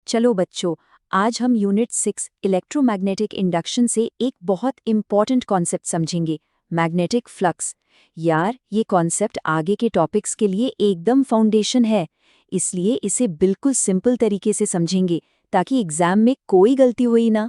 चलो बच्चों, आज हम यूनिट 6 इलेक्ट्रोमैग्नेटिक इंडक्शन से एक बहुत इम्पॉर्टेंट कॉन्सेप्ट समझेंगे, मैग्नेटिक फ्लक्स। यार, ये कॉन्सेप्ट आगे के टॉपिक्स के लिए एकदम फाउंडेशन है, इसलिए इसे बिल्कुल सिंपल तरीके से समझेंगे ताकि एग्जाम में कोई गलती हुई ना।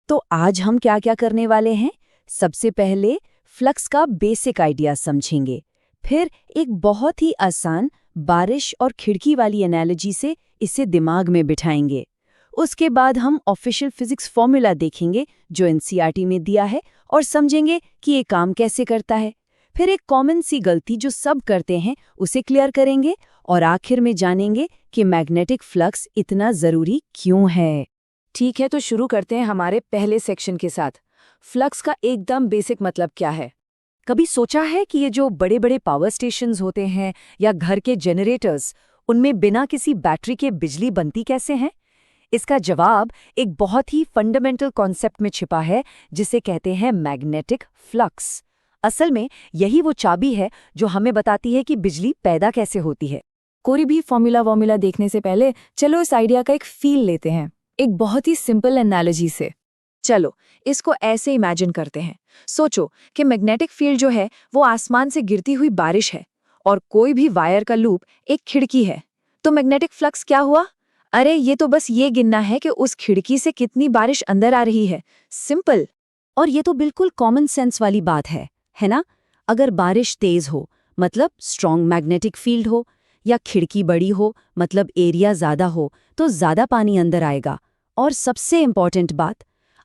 तो आज हम क्या क्या करने वाले हैं? सबसे पहले फ्लक्स का बेसिक आइडिया समझेंगे, फिर एक बहुत ही आसान बारिश और खिड़की वाली एनालॉजी से इसे दिमाग में बिठाएंगे। उसके बाद हम ऑफिशियल फिजिक्स फॉर्मूला देखेंगे जो एनसीईआरटी में दिया है और समझेंगे कि ये काम कैसे करता है। फिर एक कॉमन सी गलती जो सब करते हैं उसे क्लियर करेंगे और आखिर में जानेंगे कि मैग्नेटिक फ्लक्स इतना ज़रूरी क्यों है। ठीक है, तो शुरू करते हैं हमारे पहले सेक्शन के साथ। फ्लक्स का एकदम बेसिक मतलब क्या है? कभी सोचा है कि ये जो बड़े बड़े पावर स्टेशंस होते हैं या घर के जनरेटर्स, उनमें बिना किसी बैटरी के बिजली बनती कैसे हैं? इसका जवाब एक बहुत ही फंडामेंटल कॉन्सेप्ट में छिपा है जिसे कहते हैं मैग्नेटिक फ्लक्स। असल में यही वो चाबी है जो हमें बताती है कि बिजली पैदा कैसे होती है। कोई भी फॉर्मूला देखने से पहले चलो इस आइडिया का एक फील लेते हैं, एक बहुत ही सिंपल एनालॉजी से। चलो इसको ऐसे इमेजिन करते हैं। सोचो कि मैग्नेटिक फील्ड जो है वो आसमान से गिरती हुई बारिश है और कोई भी वायर का लूप एक खिड़की है। तो मैग्नेटिक फ्लक्स क्या हुआ? अरे ये तो बस ये गिनना है कि उस खिड़की से कितनी बारिश अंदर आ रही है। सिंपल। और ये तो बिल्कुल कॉमन सेंस वाली बात है ना? अगर बारिश तेज हो मतलब स्ट्रॉन्ग मैग्नेटिक फील्ड हो, या खिड़की बड़ी हो मतलब एरिया ज़्यादा हो तो ज़्यादा पानी अंदर आएगा। और सबसे इम्पॉर्टेंट बात,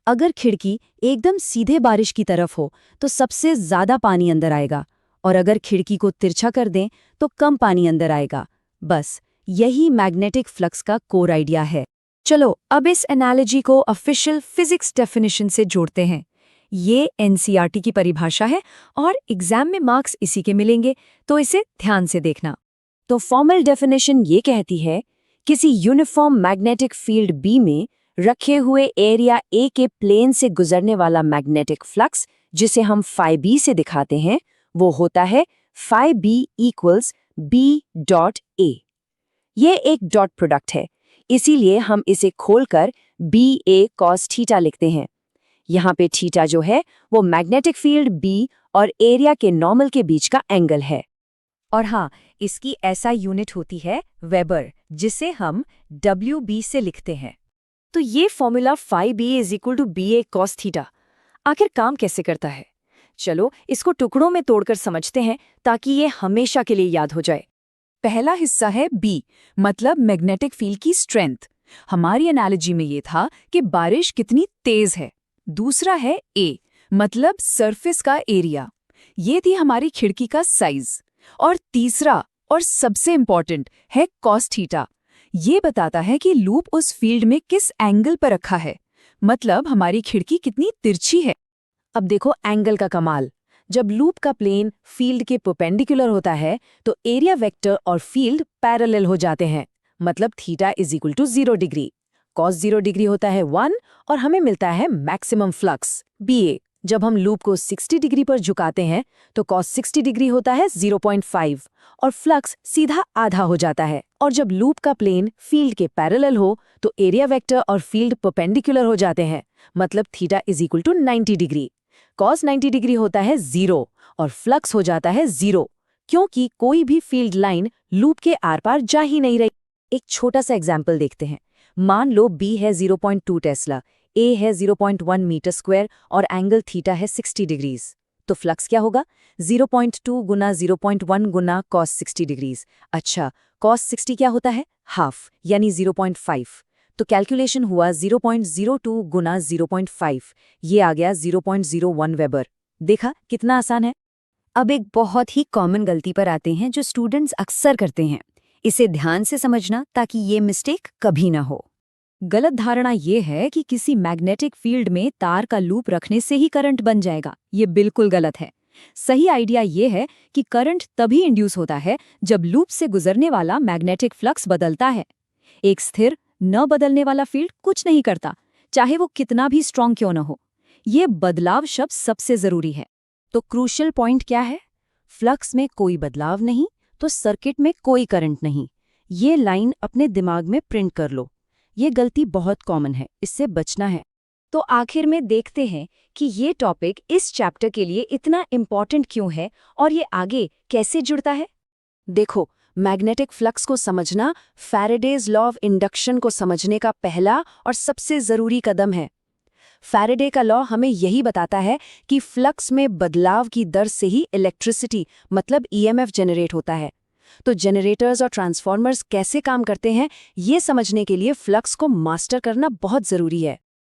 अगर खिड़की एकदम सीधे बारिश की तरफ हो तो सबसे ज़्यादा पानी अंदर आएगा, और अगर खिड़की को तिरछा कर दें तो कम पानी अंदर आएगा। बस यही मैग्नेटिक फ्लक्स का कोर आइडिया है। चलो अब इस एनालॉजी को ऑफिशियल फिजिक्स डेफिनेशन से जोड़ते हैं। ये एनसीईआरटी की परिभाषा है और एग्जाम में मार्क्स इसी के मिलेंगे, तो इसे ध्यान से देखना। तो फॉर्मल डेफिनेशन ये कहती है, किसी यूनिफॉर्म मैग्नेटिक फील्ड बी में रखे हुए एरिया ए के प्लेन से गुजरने वाला मैग्नेटिक फ्लक्स, जिसे हम फाई बी से दिखाते हैं, वो होता है phi B equals B dot A. ये एक डॉट प्रोडक्ट है, इसीलिए हम इसे खोलकर बी ए कॉस थीटा लिखते हैं। यहाँ पे थीटा जो है वो मैग्नेटिक फील्ड बी और एरिया के नॉर्मल के बीच का एंगल है। और हाँ, इसकी ऐसा यूनिट होती है वेबर, जिसे हम WB से लिखते हैं। तो ये formula phi B is equal to B A cos theta आखिर काम कैसे करता है? चलो इसको टुकड़ों में तोड़कर समझते हैं ताकि ये हमेशा के लिए याद हो जाए। पहला हिस्सा है बी, मतलब मैग्नेटिक फील्ड की स्ट्रेंथ। हमारी एनालॉजी में ये था कि बारिश कितनी तेज है। दूसरा है ए, मतलब सरफेस का एरिया। ये थी हमारी खिड़की का साइज। और तीसरा और सबसे इंपॉर्टेंट है कॉस थीटा। ये बताता है कि लूप उस फील्ड में किस एंगल पर रखा है, मतलब हमारी खिड़की कितनी तिरछी है। अब देखो एंगल का कमाल। जब लूप का प्लेन फील्ड के परपेंडिकुलर होता है तो एरिया वेक्टर और फील्ड पैरेलल हो जाते हैं, मतलब theta is equal to 0 degree. Cos 0 degree होता है 1 और हमें मिलता है मैक्सिमम फ्लक्स BA। जब हम लूप को 60 डिग्री पर झुकाते हैं तो कॉस 60 डिग्री होता है 0.5 और फ्लक्स सीधा आधा हो जाता है। और जब लूप का प्लेन फील्ड के पैरेलल हो तो एरिया वेक्टर और फील्ड परपेंडिकुलर हो जाते हैं, मतलब theta is equal to 90 degree. Cos 90 degree होता है 0 और फ्लक्स हो जाता है 0, क्योंकि कोई भी फील्ड लाइन लूप के आर पार जा ही नहीं रही। एक छोटा सा एग्जाम्पल देखते हैं। मान लो B है 0.2 टेस्ला, A है 0.1 मीटर स्क्वायर और एंगल थीटा है 60 डिग्रीज। तो फ्लक्स क्या होगा? 0.2 गुना 0.1 गुना कॉस 60 डिग्रीज। अच्छा, कॉस 60 क्या होता है? हाफ, यानी 0.5। तो कैलकुलेशन हुआ 0.02 गुना 0.5, ये आ गया 0.01 वेबर। देखा कितना आसान है। अब एक बहुत ही कॉमन गलती पर आते हैं जो स्टूडेंट्स अक्सर करते हैं। इसे ध्यान से समझना ताकि ये मिस्टेक कभी ना हो। गलत धारणा ये है कि किसी मैग्नेटिक फील्ड में तार का लूप रखने से ही करंट बन जाएगा। ये बिल्कुल गलत है। सही आइडिया ये है कि करंट तभी इंड्यूस होता है जब लूप से गुजरने वाला मैग्नेटिक फ्लक्स बदलता है। एक स्थिर न बदलने वाला फील्ड कुछ नहीं करता, चाहे वो कितना भी स्ट्रांग क्यों न हो। ये बदलाव शब्द सबसे जरूरी है। तो क्रूशियल पॉइंट क्या है? फ्लक्स में कोई बदलाव नहीं तो सर्किट में कोई करंट नहीं। ये लाइन अपने दिमाग में प्रिंट कर लो। ये गलती बहुत कॉमन है, इससे बचना है। तो आखिर में देखते हैं कि ये टॉपिक इस चैप्टर के लिए इतना इम्पॉर्टेंट क्यों है और ये आगे कैसे जुड़ता है। देखो, मैग्नेटिक फ्लक्स को समझना फैराडेज लॉ ऑफ इंडक्शन को समझने का पहला और सबसे जरूरी कदम है। फैराडे का लॉ हमें यही बताता है कि फ्लक्स में बदलाव की दर से ही इलेक्ट्रिसिटी मतलब ईएमएफ जनरेट होता है। तो जनरेटर्स और ट्रांसफॉर्मर्स कैसे काम करते हैं, ये समझने के लिए फ्लक्स को मास्टर करना बहुत जरूरी है।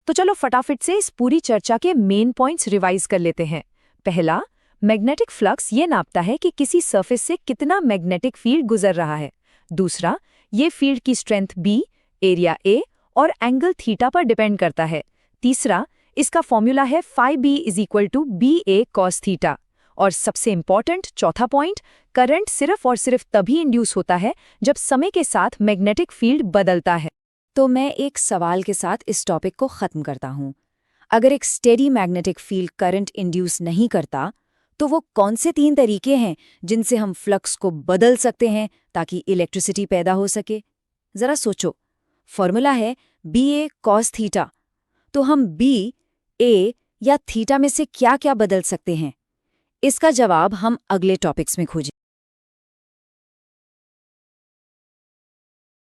तो चलो फटाफट से इस पूरी चर्चा के मेन पॉइंट्स रिवाइज कर लेते हैं। पहला, मैग्नेटिक फ्लक्स ये नापता है कि किसी सरफेस से कितना मैग्नेटिक फील्ड गुजर रहा है। दूसरा, ये फील्ड की स्ट्रेंथ B, एरिया A और एंगल थीटा पर डिपेंड करता है। तीसरा, इसका फॉर्मूला है phi B = BA cos theta. और सबसे इंपॉर्टेंट चौथा पॉइंट, करंट सिर्फ और सिर्फ तभी इंड्यूस होता है जब समय के साथ मैग्नेटिक फील्ड बदलता है। तो मैं एक सवाल के साथ इस टॉपिक को खत्म करता हूँ। अगर एक steady magnetic field current induce नहीं करता, तो वो कौन से 3 तरीके हैं जिनसे हम फ्लक्स को बदल सकते हैं ताकि इलेक्ट्रिसिटी पैदा हो सके? जरा सोचो। फॉर्मूला है BA cos थीटा। तो हम B, A या थीटा में से क्या क्या बदल सकते हैं? इसका जवाब हम अगले टॉपिक्स में खोजें।